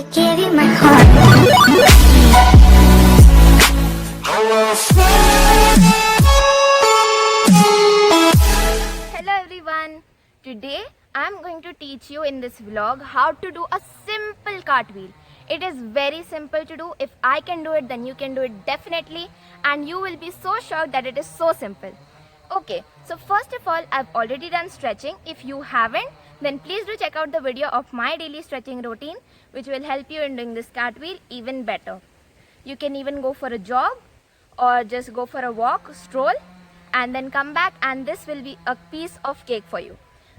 I gave you my heart. Hello everyone. Today I am going to teach you in this vlog how to do a simple cartwheel. It is very simple to do. If I can do it, then you can do it definitely, and you will be so shocked that it is so simple. Okay, so first of all, I've already done stretching. If you haven't, then please do check out the video of my daily stretching routine, which will help you in doing this cartwheel even better. You can even go for a jog or just go for a walk, stroll, and then come back, and this will be a piece of cake for you.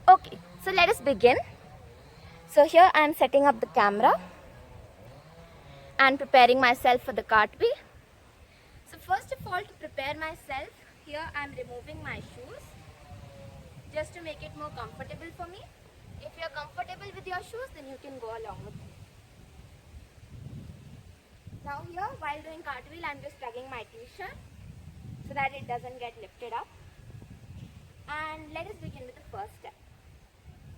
Okay, so let us begin. So here I am setting up the camera and preparing myself for the cartwheel. So first of all, to prepare myself, here I am removing my shoes just to make it more comfortable for me. If you are comfortable with your shoes, then you can go along with it. Now here, while doing cartwheel, I am just tugging my t-shirt so that it doesn't get lifted up. And let us begin with the first step.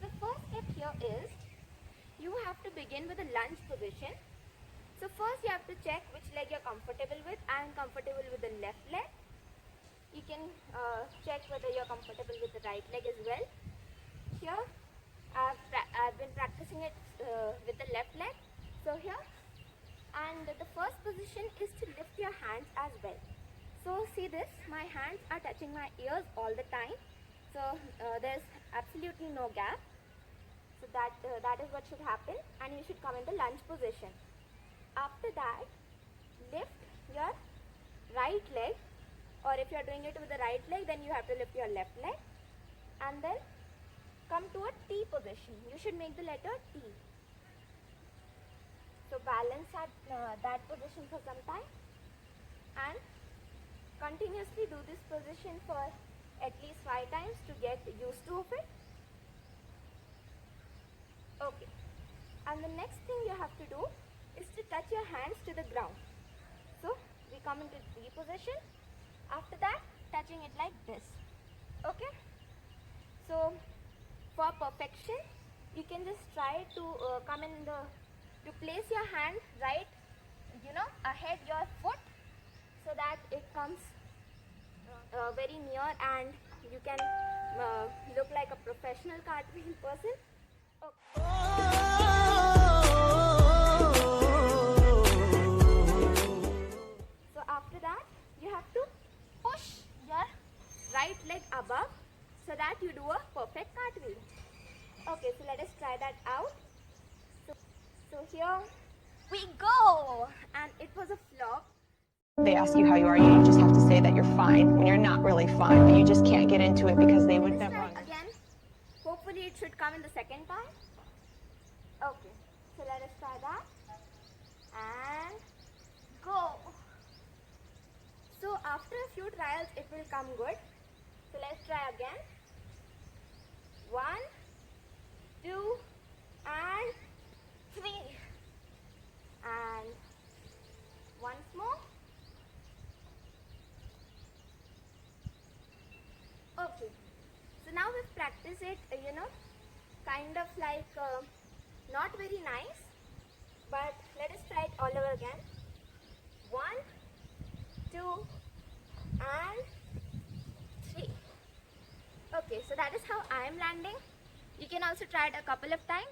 The first step here is, you have to begin with a lunge position. So first you have to check which leg you are comfortable with. I am comfortable with the left leg. You can check whether you are comfortable with the right leg as well. Here I've been practicing it with the left leg. So here, and the first position is to lift your hands as well. So see this, my hands are touching my ears all the time. So there's absolutely no gap. So that is what should happen, and you should come in the lunge position. After that, lift your right leg, or if you are doing it with the right leg, then you have to lift your left leg, and then come to a T position. You should make the letter T. So balance at that position for some time, and continuously do this position for at least 5 times to get used to it. Okay, and the next thing you have to do is to touch your hands to the ground. So we come into T position. After that, touching it like this. Okay, so for perfection, you can just try to to place your hand right, ahead your foot, so that it comes very near, and you can look like a professional cartwheel person. Okay. So after that, you have to push your right leg above so that you do a perfect cartwheel. Okay, so let us try that out. So here we go, and it was a flop. They ask you how you are, you just have to say that you're fine when you're not really fine, but you just can't get into it because they would Let's never. try again. Hopefully it should come in the second time. Okay, so let us try that, and go. So after a few trials, it will come good. So let's try again. 1, 2, and 3, and once more. Okay, so now we've practiced it, kind of like not very nice, but let us try it all over again. 1, 2, and 3. Okay, so that is how I am landing. You can also try it a couple of times.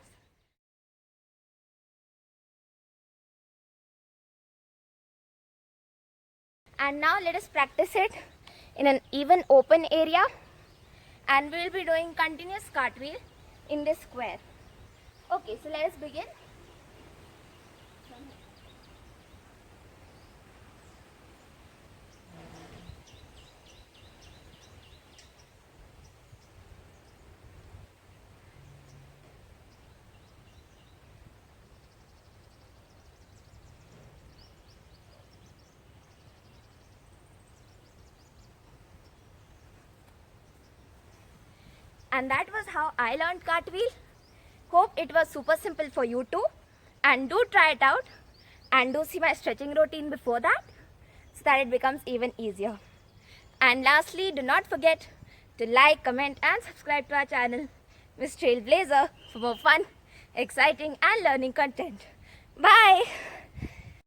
And now let us practice it in an even open area, and we will be doing continuous cartwheel in this square. Okay, so let us begin. And that was how I learned cartwheel. Hope it was super simple for you too, and do try it out, and do see my stretching routine before that, so that it becomes even easier. And lastly, do not forget to like, comment and subscribe to our channel, Miss Trailblazer, for more fun, exciting and learning content. Bye.